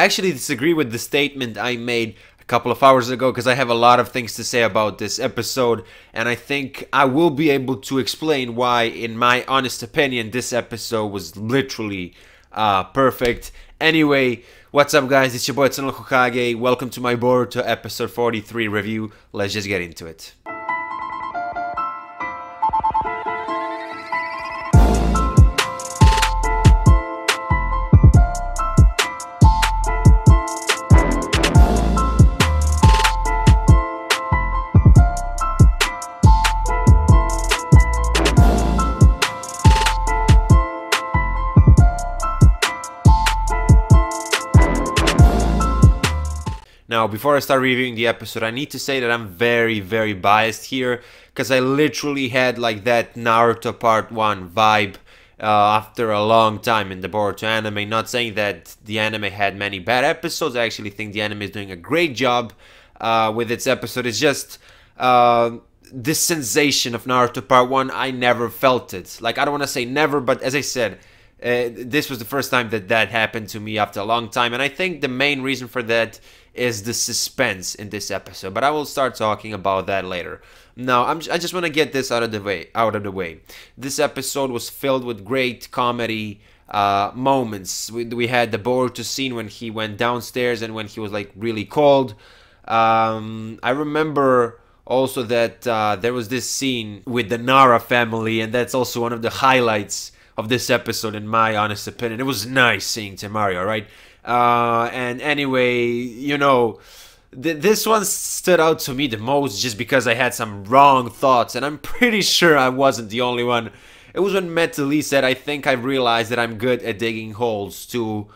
actually disagree with the statement I made a couple of hours ago because I have a lot of things to say about this episode, and I think I will be able to explain why, in my honest opinion, this episode was literally perfect. Anyway, what's up guys, it's your boy Hokage. Welcome to my Boruto episode 43 review. Let's just get into it. Now, before I start reviewing the episode, I need to say that I'm very biased here, because I literally had like that Naruto Part 1 vibe after a long time in the Boruto anime. Not saying that the anime had many bad episodes. I actually think the anime is doing a great job with its episode. It's just this sensation of Naruto Part 1, I never felt it. Like, I don't want to say never, but as I said, this was the first time that happened to me after a long time, and I think the main reason for that is the suspense in this episode. But I will start talking about that later. Now, I just want to get this out of the way. This episode was filled with great comedy moments. We had the Boruto scene when he went downstairs and when he was like really cold. I remember also that there was this scene with the Nara family, and that's also one of the highlights of this episode, in my honest opinion. It was nice seeing Tamario, right? And anyway, you know, this one stood out to me the most just because I had some wrong thoughts, and I'm pretty sure I wasn't the only one. It was when Metal Lee said, I think I realized that I'm good at digging holes too.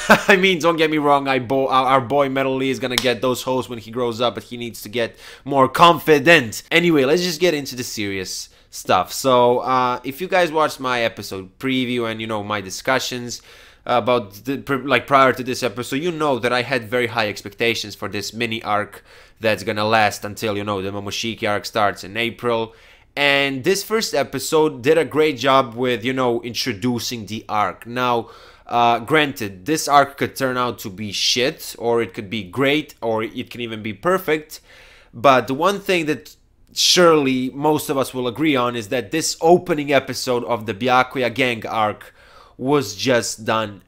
I mean, don't get me wrong, our boy Metal Lee is gonna get those holes when he grows up, but he needs to get more confident. Anyway, let's just get into the serious stuff. So, if you guys watched my episode preview and, you know, my discussions about like prior to this episode, you know that I had very high expectations for this mini arc that's gonna last until, you know, the Momoshiki arc starts in April. And this first episode did a great job with, you know, introducing the arc. Now, granted, this arc could turn out to be shit, or it could be great, or it can even be perfect. But the one thing that surely most of us will agree on is that this opening episode of the Byakuya Gang arc was just done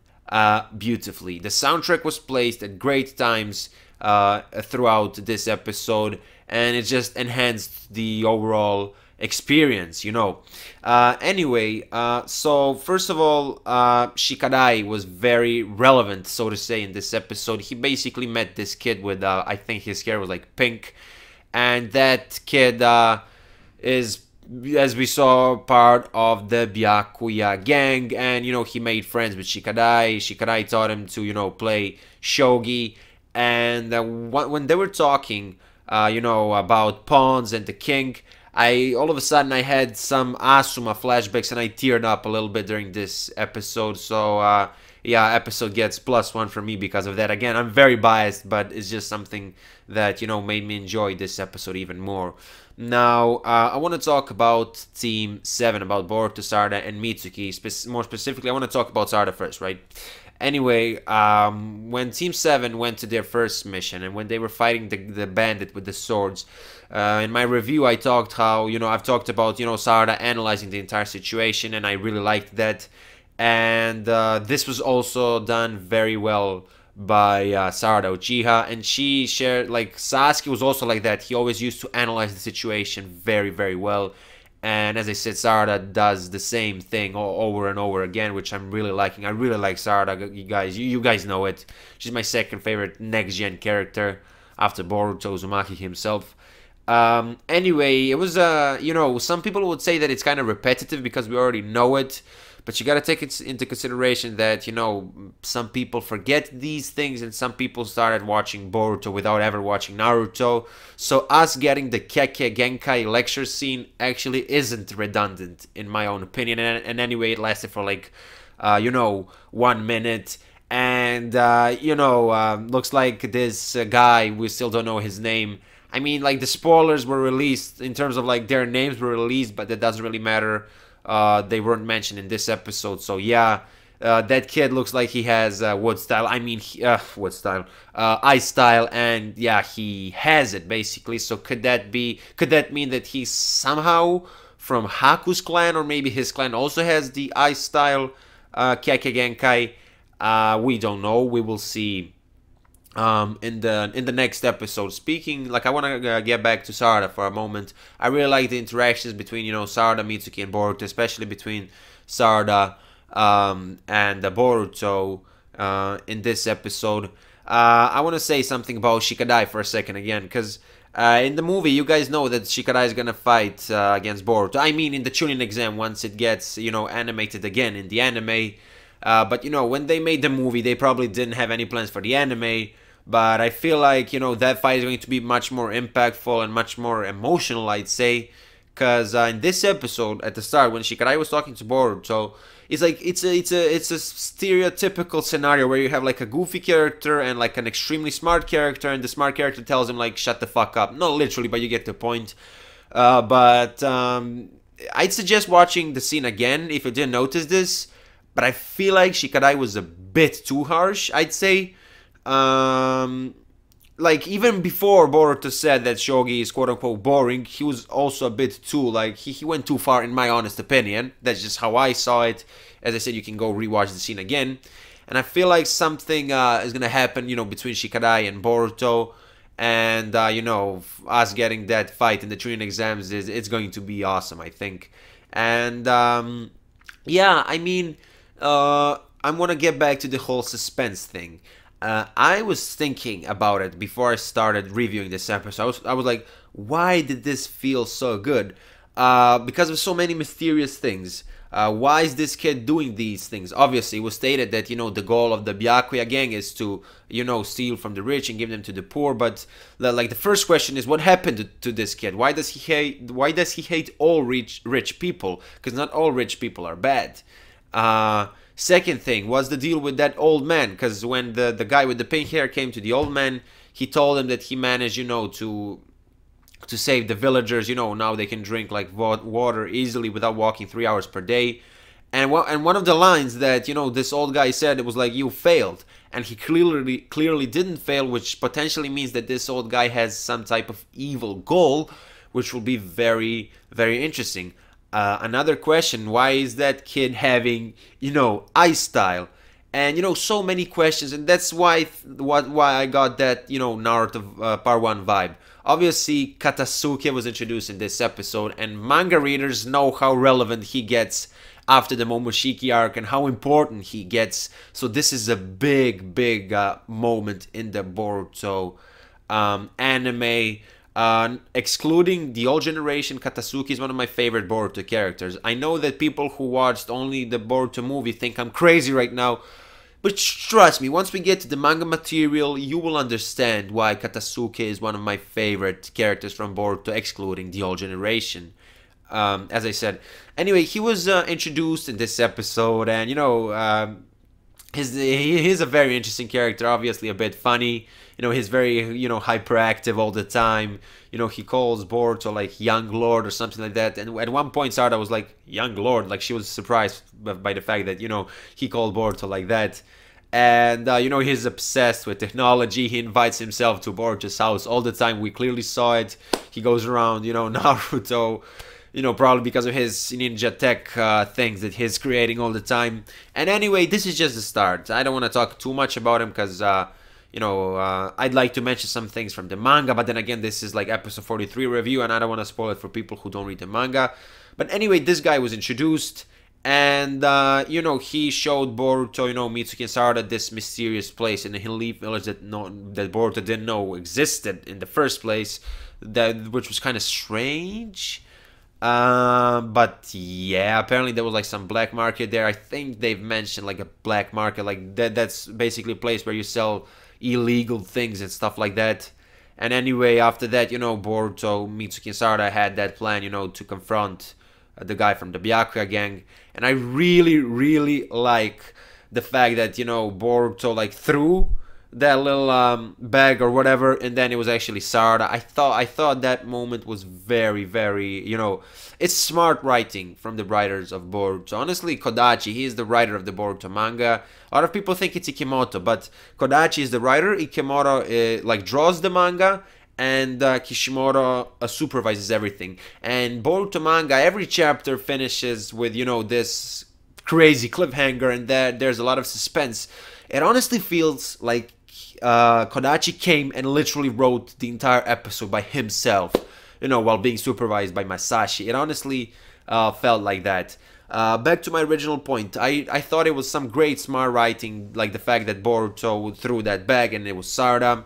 beautifully. The soundtrack was placed at great times throughout this episode, and it just enhanced the overall experience, you know. Anyway, so first of all, Shikadai was very relevant, so to say, in this episode. He basically met this kid with, I think his hair was like pink, and that kid is, as we saw, part of the Byakuya gang, and, you know, he made friends with Shikadai. Shikadai taught him to, you know, play shogi, and when they were talking, you know, about pawns and the king, all of a sudden I had some Asuma flashbacks, and I teared up a little bit during this episode. So yeah, episode gets +1 for me because of that. Again, I'm very biased, but it's just something that, you know, made me enjoy this episode even more. Now, I want to talk about Team 7, about Boruto, Sarada, and Mitsuki. More specifically, I want to talk about Sarada first, right? Anyway, when Team 7 went to their first mission, and when they were fighting the bandit with the swords, in my review, I talked how, you know, I've talked about, you know, Sarada analyzing the entire situation, and I really liked that. And this was also done very well by Sarada Uchiha, and she shared, like, Sasuke was also like that. He always used to analyze the situation very well, and as I said, Sarada does the same thing over and over again, which I'm really liking. I really like Sarada, you guys know it. She's my second favorite next-gen character after Boruto Uzumaki himself. Anyway, it was, you know, some people would say that it's kind of repetitive because we already know it. But you gotta take it into consideration that, you know, some people forget these things, and some people started watching Boruto without ever watching Naruto. So us getting the Kekkei Genkai lecture scene actually isn't redundant, in my own opinion. And anyway, it lasted for like, you know, 1 minute. And, you know, looks like this guy, we still don't know his name. I mean, like, the spoilers were released in terms of, like, their names were released, but that doesn't really matter. They weren't mentioned in this episode, so yeah, That kid looks like he has wood style. I mean, wood style, ice style, and yeah, he has it basically. So could that be? Could that mean that he's somehow from Haku's clan, or maybe his clan also has the ice style Kekkei Genkai? We don't know. We will see in the next episode. Speaking, like, I want to get back to Sarada for a moment. I really like the interactions between, you know, Sarada, Mitsuki, and Boruto, especially between Sarada and Boruto in this episode. I want to say something about Shikadai for a second again, because in the movie, you guys know that Shikadai is gonna fight against Boruto. I mean, in the Chunin exam, once it gets, you know, animated again in the anime. But, you know, when they made the movie, they probably didn't have any plans for the anime. But I feel like, you know, that fight is going to be much more impactful and much more emotional, I'd say. Because in this episode, at the start, when Shikadai was talking to Boruto, it's like it's a stereotypical scenario where you have like a goofy character and like an extremely smart character, and the smart character tells him like shut the fuck up. Not literally, but you get the point. But I'd suggest watching the scene again if you didn't notice this. But I feel like Shikadai was a bit too harsh, I'd say. Like, even before Boruto said that Shogi is quote-unquote boring, he was also a bit too, like, he went too far in my honest opinion. That's just how I saw it. As I said, you can go rewatch the scene again. And I feel like something is gonna happen, you know, between Shikadai and Boruto. And, you know, us getting that fight in the Chunin exams, it's going to be awesome, I think. And, yeah, I mean, I want to get back to the whole suspense thing. I was thinking about it before I started reviewing this episode. I was like, why did this feel so good? Because of so many mysterious things. Why is this kid doing these things? Obviously, it was stated that, you know, the goal of the Byakuya gang is to, you know, steal from the rich and give them to the poor. But like, the first question is, what happened to this kid? Why does he hate? Why does he hate all rich people? Because not all rich people are bad. Second thing, what's the deal with that old man? Because when the guy with the pink hair came to the old man, he told him that he managed, you know, to save the villagers. You know, now they can drink like water easily without walking 3 hours per day. And one of the lines that, you know, this old guy said, it was like, you failed. And he clearly didn't fail, which potentially means that this old guy has some type of evil goal, which will be very, very interesting. Another question, why is that kid having, you know, ice style? And, you know, so many questions, and that's why I got that, you know, Naruto Part 1 vibe. Obviously, Katasuke was introduced in this episode, and manga readers know how relevant he gets after the Momoshiki arc and how important he gets. So this is a big, big moment in the Boruto anime. Excluding the old generation, Katasuke is one of my favorite Boruto characters. I know that people who watched only the Boruto movie think I'm crazy right now, but trust me, once we get to the manga material, you will understand why Katasuke is one of my favorite characters from Boruto, excluding the old generation. As I said. Anyway, he was introduced in this episode, and, you know, he's a very interesting character, obviously a bit funny. You know, he's very, you know, hyperactive all the time. You know, he calls Boruto like young lord or something like that. And at one point, Sarada was like, young lord? Like, she was surprised by the fact that, you know, he called Boruto like that. And, you know, he's obsessed with technology. He invites himself to Boruto's house all the time. We clearly saw it. He goes around, you know, Naruto, you know, probably because of his ninja tech things that he's creating all the time. And anyway, this is just the start. I don't want to talk too much about him because, you know, I'd like to mention some things from the manga. But then again, this is like episode 43 review, and I don't want to spoil it for people who don't read the manga. But anyway, this guy was introduced. And, you know, he showed Boruto, you know, Mitsuki and Sarada this mysterious place in the Hill Leaf Village that Boruto didn't know existed in the first place. Which was kind of strange. But yeah, apparently there was like some black market there. I think they've mentioned like a black market, like that's basically a place where you sell illegal things and stuff like that. And anyway, after that, you know, Boruto, Mitsuki and Sarada had that plan, you know, to confront the guy from the Byakuya gang. And I really, really like the fact that, you know, Boruto like threw that little bag or whatever, and then it was actually Sarada. I thought that moment was very, very, it's smart writing from the writers of Boruto. Honestly, Kodachi, he is the writer of the Boruto manga. A lot of people think it's Ikimoto, but Kodachi is the writer. Ikimoto like draws the manga, and Kishimoto supervises everything. And Boruto manga, every chapter finishes with this crazy cliffhanger, and there's a lot of suspense. It honestly feels like Kodachi came and literally wrote the entire episode by himself, while being supervised by Masashi. It honestly felt like that. Back to my original point, I thought it was some great smart writing, like the fact that Boruto threw that bag and it was Sarada,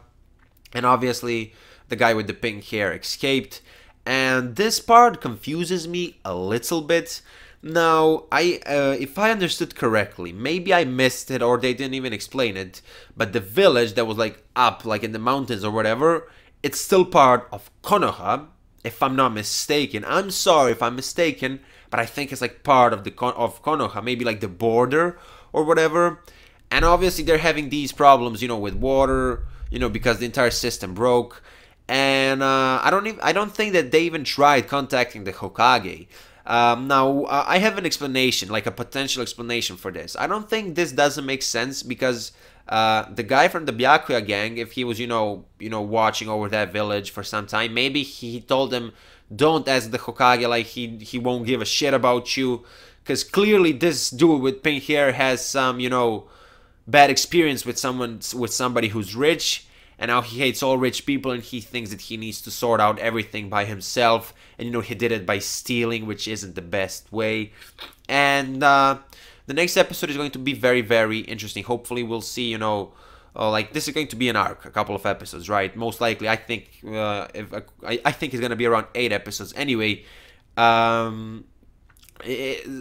and obviously the guy with the pink hair escaped. And this part confuses me a little bit. Now, if I understood correctly, maybe I missed it or they didn't even explain it, but the village that was like up, like in the mountains or whatever, it's still part of Konoha, if I'm not mistaken. I'm sorry if I'm mistaken, but I think it's like part of of Konoha, maybe like the border or whatever. And obviously they're having these problems, with water, because the entire system broke. And I don't think that they even tried contacting the Hokage. Now, I have an explanation, like a potential explanation for this. I don't think this doesn't make sense because the guy from the Byakuya gang, if he was, watching over that village for some time, maybe he told them, don't ask the Hokage, like he won't give a shit about you. Because clearly this dude with pink hair has some, bad experience with somebody who's rich. And now he hates all rich people and he thinks that he needs to sort out everything by himself. And he did it by stealing, which isn't the best way. And the next episode is going to be very, very interesting. Hopefully we'll see, like this is going to be an arc, a couple of episodes, right? Most likely, I think I think it's going to be around 8 episodes. Anyway, one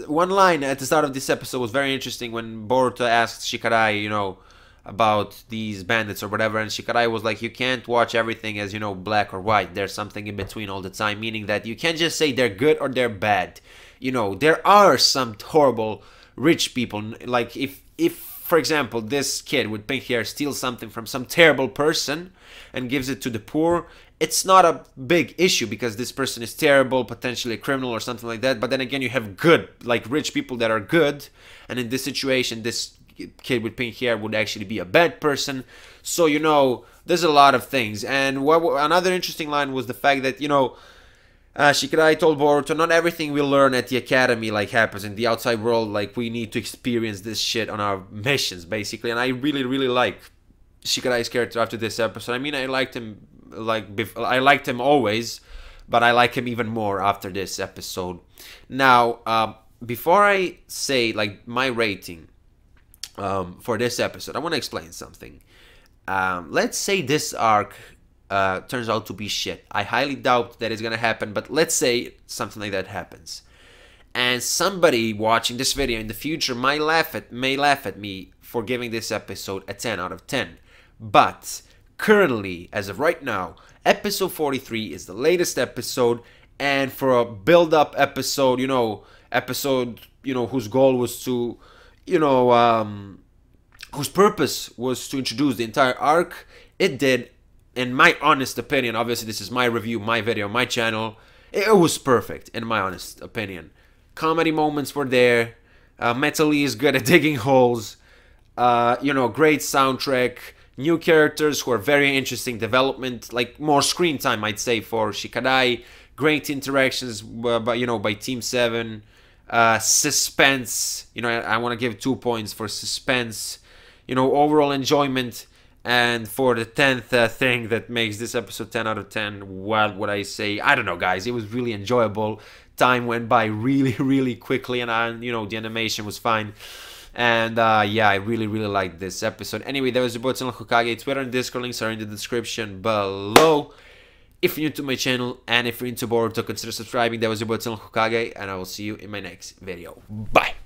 line at the start of this episode was very interesting when Boruto asked Shikarai, about these bandits or whatever, and Shikarai was like, you can't watch everything as, black or white. There's something in between all the time, meaning that you can't just say they're good or they're bad. There are some horrible rich people. Like if for example, this kid with pink hair steals something from some terrible person and gives it to the poor, it's not a big issue because this person is terrible, potentially a criminal or something like that. But then again, you have good, like rich people that are good, and in this situation, this kid with pink hair would actually be a bad person. So there's a lot of things. And another interesting line was the fact that Shikarai told Boruto, not everything we learn at the academy like happens in the outside world. Like we need to experience this shit on our missions, basically. And I really, really like Shikarai's character after this episode. I mean, I liked him I liked him always, but I like him even more after this episode. Now, before I say like my rating for this episode, I want to explain something. Let's say this arc turns out to be shit. I highly doubt that it's gonna happen, but let's say something like that happens, and somebody watching this video in the future may laugh at me for giving this episode a 10 out of 10. But currently, as of right now, episode 43 is the latest episode, and for a build-up episode, whose goal was to whose purpose was to introduce the entire arc, it did, in my honest opinion. Obviously this is my review, my video, my channel. It was perfect, in my honest opinion. Comedy moments were there, Metal Lee is good at digging holes, great soundtrack, new characters who are very interesting development, like more screen time I'd say for Shikarai, great interactions by Team 7, suspense, I want to give 2 points for suspense, overall enjoyment. And for the 10th thing that makes this episode 10 out of 10, what would I say? I don't know, guys. It was really enjoyable. Time went by really, really quickly, and the animation was fine. And yeah, I really, really liked this episode. Anyway, that was your boy Hokage. Twitter and Discord links are in the description below. If you're new to my channel and if you're into Boruto, consider subscribing. That was your boy Hokage, and I will see you in my next video. Bye!